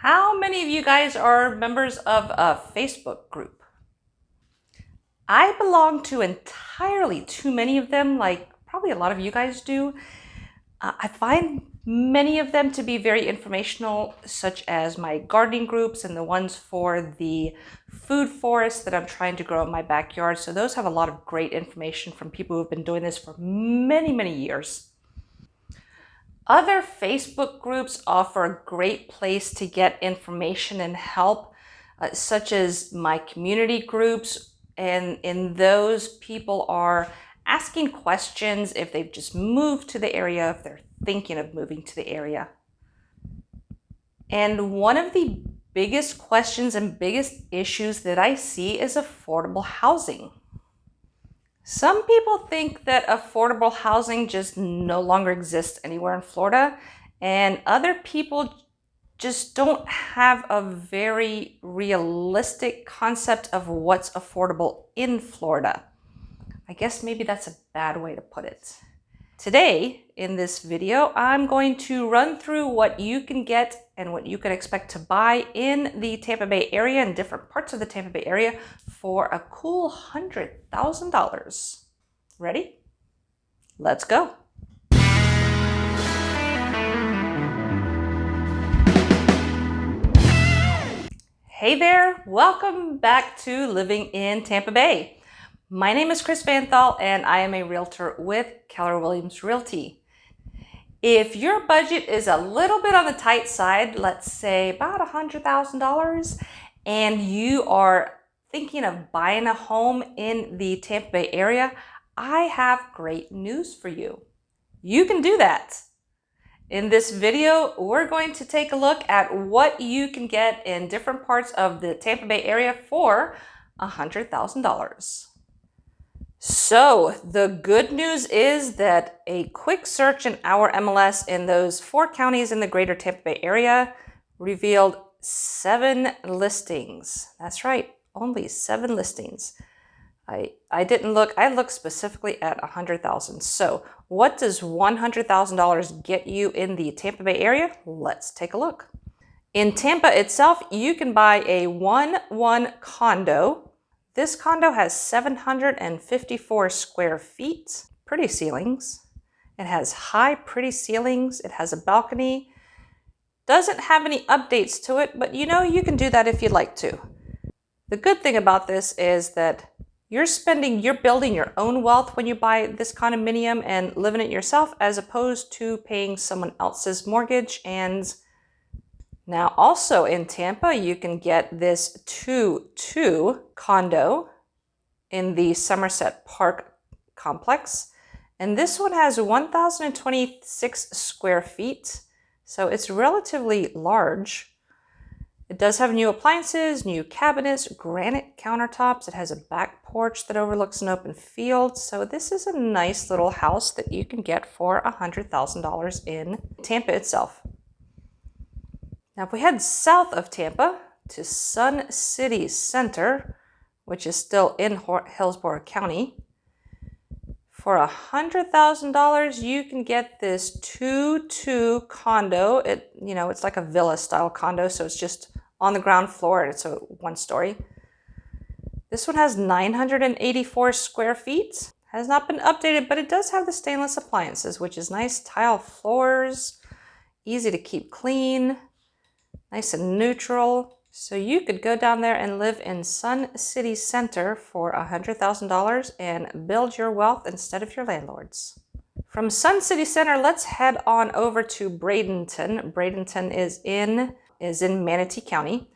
How many of you guys are members of a Facebook group? I belong to entirely too many of them, like probably a lot of you guys do. I find many of them to be very informational, such as my gardening groups and the ones for the food forest that I'm trying to grow in my backyard. So those have a lot of great information from people who've been doing this for many, many years. Other Facebook groups offer a great place to get information and help, such as my community groups. And in those, people are asking questions if they've just moved to the area, if they're thinking of moving to the area. And one of the biggest questions and biggest issues that I see is affordable housing. Some people think that affordable housing just no longer exists anywhere in Florida, and other people just don't have a very realistic concept of what's affordable in Florida. I guess maybe that's a bad way to put it. Today, in this video, I'm going to run through what you can get and what you can expect to buy in the Tampa Bay area and different parts of the Tampa Bay area for a cool $100,000. Ready? Let's go. Hey there, welcome back to Living in Tampa Bay. My name is Cristina Vanthul and I am a realtor with Keller Realty. If your budget is a little bit on the tight side, let's say about $100,000, and you are thinking of buying a home in the Tampa Bay area, I have great news for you. You can do that. In this video, we're going to take a look at what you can get in different parts of the Tampa Bay area for $100,000. So the good news is that a quick search in our MLS in those 4 counties in the greater Tampa Bay area revealed 7 listings. That's right, only 7 listings. I didn't look, I looked specifically at $100,000. So what does $100,000 get you in the Tampa Bay area? Let's take a look. In Tampa itself, you can buy a 1-1 condo. This condo has 754 square feet, pretty ceilings. It has high, pretty ceilings. It has a balcony. Doesn't have any updates to it, but you know, you can do that if you'd like to. The good thing about this is that you're building your own wealth when you buy this condominium and living it yourself, as opposed to paying someone else's mortgage. And now also in Tampa, you can get this 2-2 condo in the Somerset Park complex. And this one has 1,026 square feet. So it's relatively large. It does have new appliances, new cabinets, granite countertops. It has a back porch that overlooks an open field. So this is a nice little house that you can get for $100,000 in Tampa itself. Now, if we head south of Tampa to Sun City Center, which is still in Hillsborough County, for $100,000, you can get this 2-2 condo. It's like a villa style condo, so it's just on the ground floor, and it's a 1-story. This one has 984 square feet. Has not been updated, but it does have the stainless appliances, which is nice. Tile floors, easy to keep clean, nice and neutral. So you could go down there and live in Sun City Center for $100,000 and build your wealth instead of your landlord's. From Sun City Center, let's head on over to Bradenton. Bradenton is in Manatee County.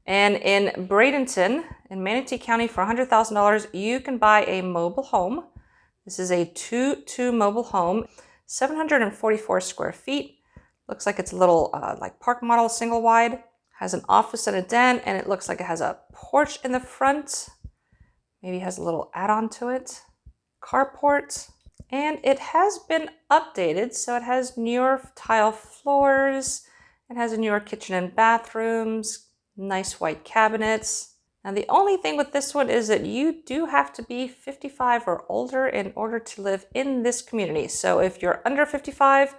And in Bradenton, in Manatee County, for $100,000, you can buy a mobile home. This is a 2-2 mobile home, 744 square feet. Looks like it's a little like park model, single wide. Has an office and a den, and it looks like it has a porch in the front. Maybe has a little add-on to it. Carport. And it has been updated, so it has newer tile floors. It has a newer kitchen and bathrooms, nice white cabinets. Now the only thing with this one is that you do have to be 55 or older in order to live in this community. So if you're under 55,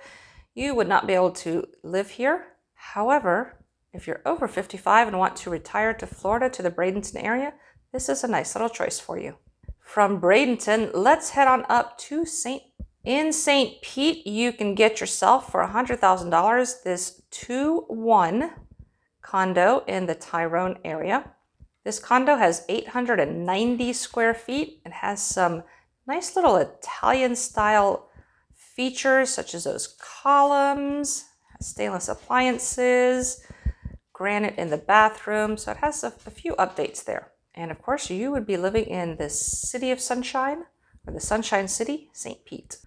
you would not be able to live here. However, If you're over 55 and want to retire to Florida to the Bradenton area, this is a nice little choice for you. From Bradenton, let's head on up to St. Pete. You can get yourself for $100,000 this 2-1 condo in the Tyrone area. This condo has 890 square feet and has some nice little Italian style features such as those columns, stainless appliances, granite in the bathroom. So it has a few updates there. And of course, you would be living in the City of Sunshine, or the Sunshine City, St. Pete.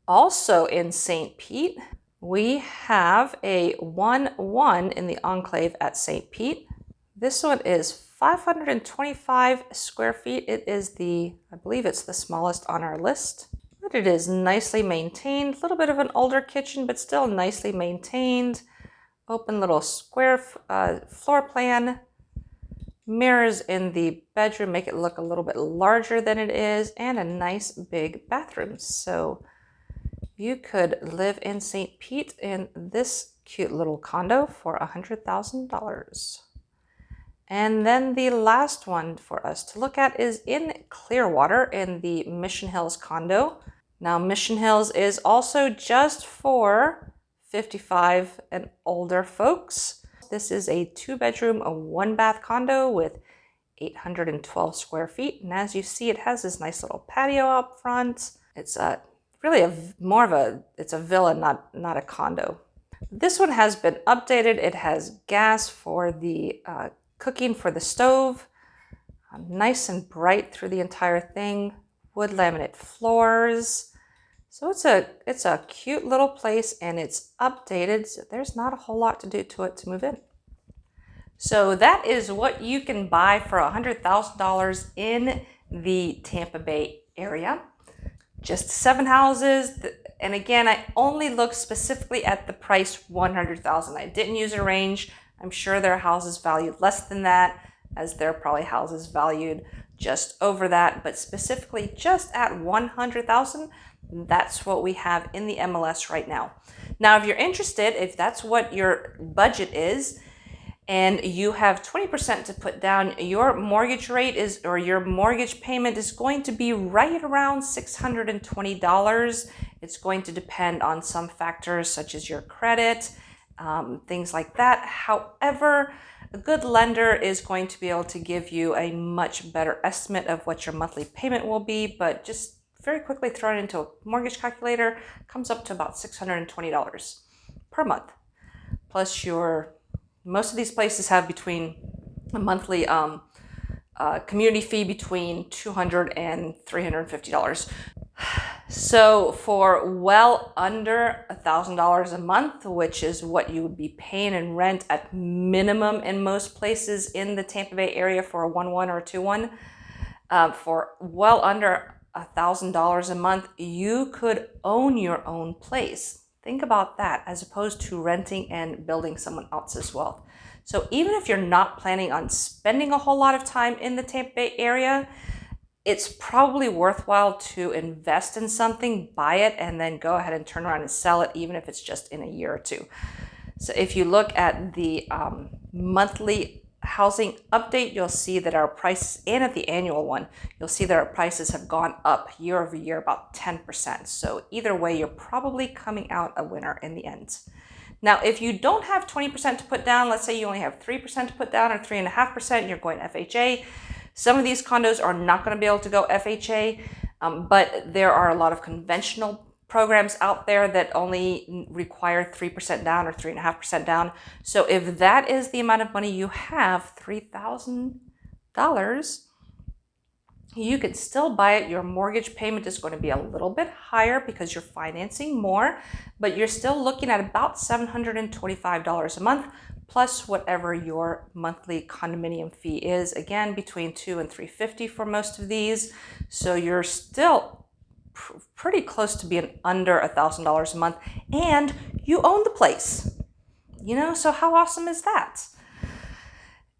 Also in St. Pete, we have a 1-1 in the Enclave at St. Pete. This one is 525 square feet. It is I believe it's the smallest on our list. But it is nicely maintained. A little bit of an older kitchen, but still nicely maintained. Open little square floor plan. Mirrors in the bedroom make it look a little bit larger than it is, and a nice big bathroom. So you could live in St. Pete in this cute little condo for $100,000. And then the last one for us to look at is in Clearwater in the Mission Hills condo. Now, Mission Hills is also just for 55 and older folks. This is a 2-bedroom, a 1-bath condo with 812 square feet. And as you see, it has this nice little patio up front. It's really it's a villa, not a condo. This one has been updated. It has gas for the cooking for the stove, nice and bright through the entire thing, wood laminate floors. So it's a cute little place, and it's updated, so there's not a whole lot to do to it to move in. So that is what you can buy for $100,000 in the Tampa Bay area. Just 7 houses, and again, I only looked specifically at the price $100,000. I didn't use a range. I'm sure there are houses valued less than that, as there are probably houses valued just over that, but specifically just at $100,000, that's what we have in the MLS right now. Now, if you're interested, if that's what your budget is, and you have 20% to put down, your mortgage rate or your mortgage payment is going to be right around $620. It's going to depend on some factors such as your credit, things like that. However, a good lender is going to be able to give you a much better estimate of what your monthly payment will be, but just very quickly throw it into a mortgage calculator, comes up to about $620 per month. Plus most of these places have between a monthly community fee between $200 and $350. So for well under $1,000 a month, which is what you would be paying in rent at minimum in most places in the Tampa Bay area for a 1-1 or a 2-1, for well under $1,000 a month, you could own your own place. Think about that, as opposed to renting and building someone else's wealth. So even if you're not planning on spending a whole lot of time in the Tampa Bay area, it's probably worthwhile to invest in something, buy it, and then go ahead and turn around and sell it, even if it's just in a year or two. So if you look at the monthly housing update, you'll see that our prices, and at the annual one, you'll see that our prices have gone up year over year about 10%. So either way, you're probably coming out a winner in the end. Now, if you don't have 20% to put down, let's say you only have 3% to put down or 3.5%, you're going FHA. Some of these condos are not going to be able to go FHA, but there are a lot of conventional programs out there that only require 3% down or 3.5% down. So if that is the amount of money you have, $3,000, you could still buy it. Your mortgage payment is going to be a little bit higher because you're financing more, but you're still looking at about $725 a month, plus whatever your monthly condominium fee is. Again, between $200 and $350 for most of these. So you're still pretty close to being under $1,000 a month, and you own the place. So how awesome is that?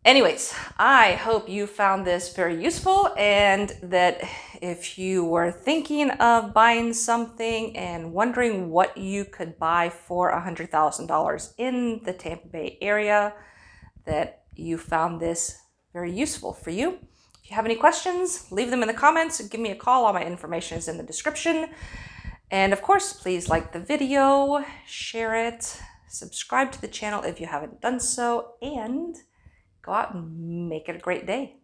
Anyways, I hope you found this very useful, and that if you were thinking of buying something and wondering what you could buy for $100,000 in the Tampa Bay area, that you found this very useful for you. If you have any questions, leave them in the comments. Give me a call. All my information is in the description. And of course, please like the video, share it, subscribe to the channel if you haven't done so, and go out and make it a great day.